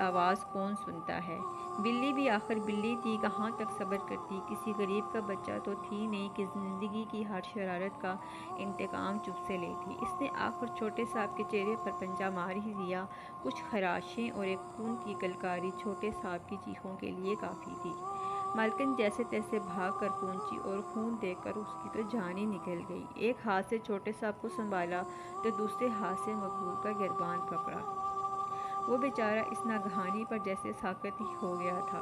آواز کون سنتا ہے؟ بلی بھی آخر بلی تھی، کہاں تک صبر کرتی؟ کسی غریب کا بچہ تو تھی نہیں کہ زندگی کی ہر شرارت کا انتقام چپ سے لیتی۔ اس نے آخر چھوٹے صاحب کے چہرے پر پنجہ مار ہی دیا۔ کچھ خراشیں اور ایک خون کی کلکاری چھوٹے صاحب کی چیخوں کے لیے کافی تھی۔ مالکن جیسے تیسے بھاگ کر پہنچی اور خون دیکھ کر اس کی تو جان ہی نکل گئی۔ ایک ہاتھ سے چھوٹے صاحب کو سنبھالا تو دوسرے ہاتھ سے مقبول کا گربان پکڑا۔ وہ بیچارہ اس ناگہانی پر جیسے ساکت ہی ہو گیا تھا۔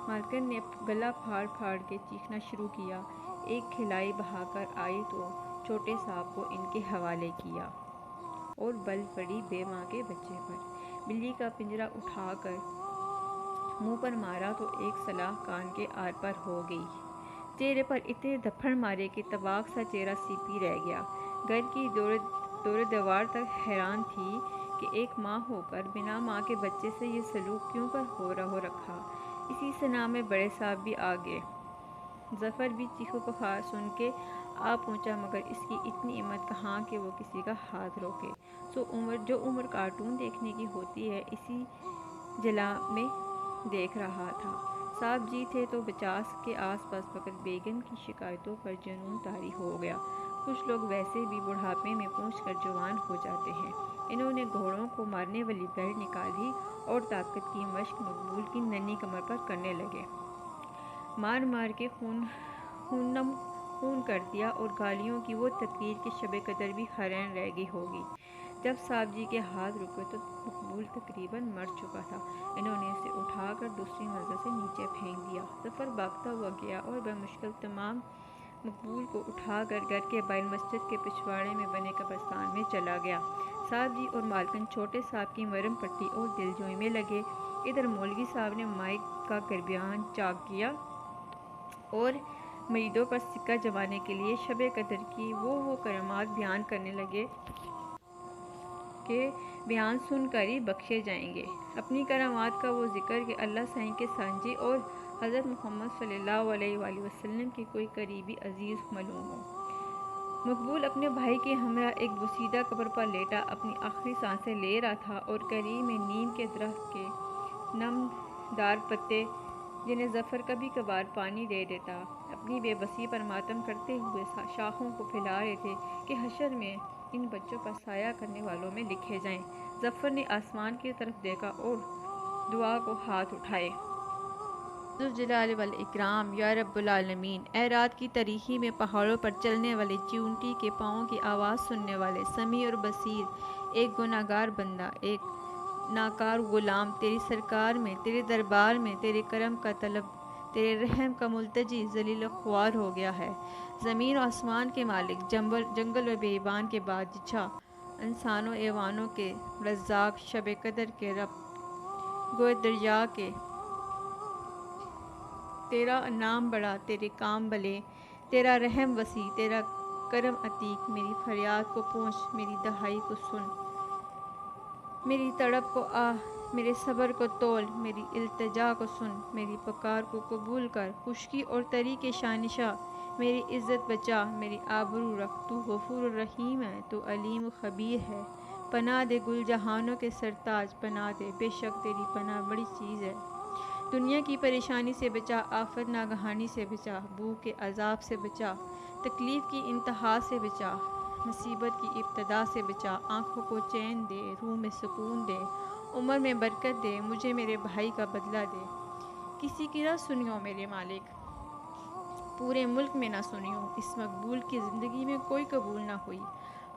مالکن نے گلا پھاڑ پھاڑ کے چیخنا شروع کیا۔ ایک کھلائی بہا کر آئی تو چھوٹے صاحب کو ان کے حوالے کیا اور بل پڑی بے ماں کے بچے پر۔ بلی کا پنجرہ اٹھا کر منہ پر مارا تو ایک سلاخ کان کے آر پر ہو گئی۔ چہرے پر اتنے دھپڑ مارے کہ تباک سا چہرہ سیپی رہ گیا۔ گھر کی دور دیوار تک حیران تھی کہ ایک ماں ہو کر بنا ماں کے بچے سے یہ سلوک کیوں کر ہو رکھا۔ اسی صنع میں بڑے صاحب بھی آ گئے۔ ظفر بھی چیخو پکار سن کے آ پہنچا، مگر اس کی اتنی ہمت کہاں کہ وہ کسی کا ہاتھ روکے۔ جو عمر کارٹون دیکھنے کی ہوتی ہے اسی جلا میں دیکھ رہا تھا۔ صاحب جی تھے تو 50 کے آس پاس، مگر بیگم کی شکایتوں پر جنون طاری ہو گیا۔ کچھ لوگ ویسے بھی بڑھاپے میں پہنچ کر جوان ہو جاتے ہیں۔ انہوں نے گھوڑوں کو مارنے والی بیلٹ نکالی اور طاقت کی مشق مقبول کی ننھی کمر پر کرنے لگے۔ مار مار کے خون کر دیا اور گالیوں کی وہ تقریر کہ شب قدر بھی حیران رہ گئی ہوگی۔ جب صاحب جی کے ہاتھ رکے تو مقبول تقریباً مر چکا تھا۔ انہوں نے اسے اٹھا کر دوسری منزل سے نیچے پھینک دیا۔ ظفر بھاگتا ہوا گیا اور بمشکل تمام مقبول کو اٹھا کر گھر کے باہر مسجد کے پچھواڑے میں بنے قبرستان میں چلا گیا۔ صاحب جی اور مالکن چھوٹے صاحب کی مرہم پٹی اور دل جوئی میں لگے۔ ادھر مولوی صاحب نے مائک کا گربان چاک کیا اور مریدوں پر سکہ جمانے کے لیے شب قدر کی وہ کرامات بیان کرنے لگے کہ بیان سن کر ہی بخشے جائیں گے۔ اپنی کرامات کا وہ ذکر کہ اللہ سائیں کے سانجی اور حضرت محمد صلی اللہ علیہ وآلہ وسلم کے کوئی قریبی عزیز معلوم ہو۔ مقبول اپنے بھائی کے ہمراہ ایک بوسیدہ قبر پر لیٹا اپنی آخری سانسیں لے رہا تھا اور قریب میں نیم کے درخت کے نمدار پتے، جنہیں ظفر کبھی کبھار پانی دے دیتا، اپنی بے بسی پر ماتم کرتے ہوئے شاخوں کو پھیلا رہے تھے کہ حشر میں ان بچوں پر سایہ کرنے والوں میں لکھے جائیں۔ ظفر نے آسمان کی طرف دیکھا اور دعا کو ہاتھ اٹھائے۔ ذوالجلال والاکرام، یا رب العالمین، اے رات کی تاریکی میں پہاڑوں پر چلنے والے چیونٹی کے پاؤں کی آواز سننے والے، سمیع اور بصیر، ایک گنہگار بندہ، ایک ناکار غلام تیری سرکار میں، تیرے دربار میں تیرے کرم کا طلب، تیرے رحم کا ملتجی ذلیل و خوار ہو گیا ہے۔ زمین و آسمان کے مالک، جنگل و بیابان کے بادشاہ، انسان و حیوانوں کے رزاق، شب قدر کے رب، گوہ دریا کے، تیرا انعام بڑا، تیرے کام بھلے، تیرا رحم وسیع، تیرا کرم عتیق، میری فریاد کو پہنچ، میری دہائی کو سن، میری تڑپ کو آہ، میرے صبر کو تول، میری التجا کو سن، میری پکار کو قبول کر، خشکی اور تری کے شاہنشاہ، میری عزت بچا، میری آبرو رکھ، تو غفور الرحیم ہے، تو علیم و خبیر ہے۔ پناہ دے گل جہانوں کے سرتاج، پناہ دے، بے شک تیری پناہ بڑی چیز ہے۔ دنیا کی پریشانی سے بچا، آفت ناگہانی سے بچا، بھوک کے عذاب سے بچا، تکلیف کی انتہا سے بچا، مصیبت کی ابتدا سے بچا، آنکھوں کو چین دے، روح میں سکون دے، عمر میں برکت دے، مجھے میرے بھائی کا بدلہ دے۔ کسی کی نہ سنیو میرے مالک، پورے ملک میں نہ سنیو، اس مقبول کی زندگی میں کوئی قبول نہ ہوئی،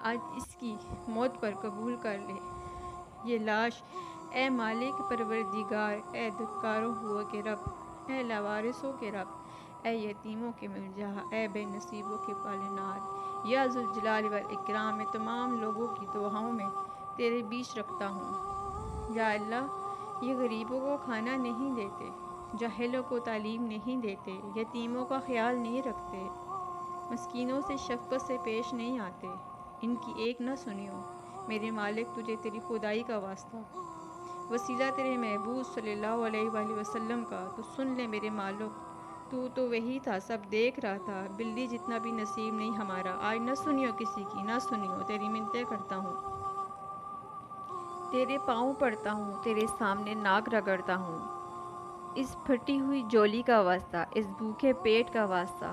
آج اس کی موت پر قبول کر لے یہ لاش۔ اے مالک پروردگار، اے دکاروں ہوا کے رب، اے لاوارثوں کے رب، اے یتیموں کے ملجا، اے بے نصیبوں کے پالنہار، یا ذوالجلال والاکرام، میں تمام لوگوں کی دعاؤں میں تیرے بیچ رکھتا ہوں۔ یا اللہ، یہ غریبوں کو کھانا نہیں دیتے، جاہلوں کو تعلیم نہیں دیتے، یتیموں کا خیال نہیں رکھتے، مسکینوں سے شفقت سے پیش نہیں آتے، ان کی ایک نہ سنیو۔ میرے مالک، تجھے تیری خدائی کا واسطہ، وسیلہ تیرے محبوب صلی اللہ علیہ وآلہ وسلم کا، تو سن لے میرے مالک، تو وہی تھا، سب دیکھ رہا تھا، بلی جتنا بھی نصیب نہیں ہمارا، آج نہ سنیو کسی کی، نہ سنیو، تیری منتیں کرتا ہوں، تیرے پاؤں پڑتا ہوں، تیرے سامنے ناک رگڑتا ہوں، اس پھٹی ہوئی جولی کا واسطہ، اس بھوکے پیٹ کا واسطہ،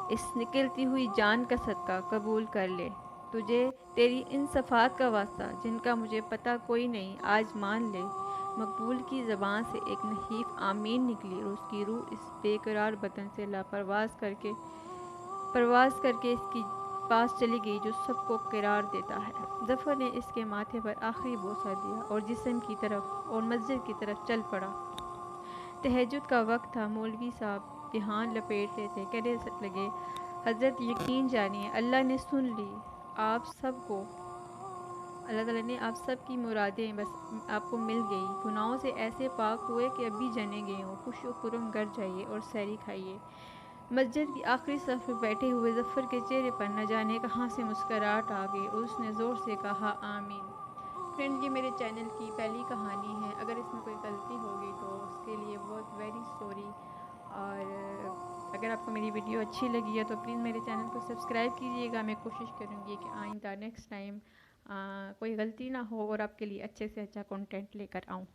اس نکلتی ہوئی جان کا صدقہ قبول کر لے، تجھے تیری ان صفات کا واسطہ جن کا مجھے پتہ کوئی نہیں، آج مان لے۔ مقبول کی زبان سے ایک نحیف آمین نکلی اور اس کی روح اس بے قرار بدن سے پرواز کر کے اس کی پاس چلی گئی جو سب کو قرار دیتا ہے۔ ظفر نے اس کے ماتھے پر آخری بوسہ دیا اور جسم کی طرف اور مسجد کی طرف چل پڑا۔ تہجد کا وقت تھا، مولوی صاحب دھیان لپیٹ رہے تھے، کہنے لگے، حضرت یقین جانیے اللہ نے سن لی، آپ سب کو اللہ تعالیٰ نے آپ سب کی مرادیں بس آپ کو مل گئی، گناہوں سے ایسے پاک ہوئے کہ ابھی جنے گئے ہوں، خوش و خرم گھر جائیے اور سحری کھائیے۔ مسجد کی آخری صف میں بیٹھے ہوئے ظفر کے چہرے پر نہ جانے کہاں سے مسکراہٹ آ گئی اور اس نے زور سے کہا آمین۔ فرینڈ، یہ میرے چینل کی پہلی کہانی ہے، اگر اس میں کوئی غلطی ہوگی تو اس کے لیے بہت ویری سوری، اور اگر آپ کو میری ویڈیو اچھی لگی ہے تو پلیز میرے چینل کو سبسکرائب کیجیے گا۔ میں کوشش کروں گی کہ آئندہ نیکسٹ ٹائم کوئی غلطی نہ ہو اور آپ کے لیے اچھے سے اچھا کنٹینٹ لے کر آؤں۔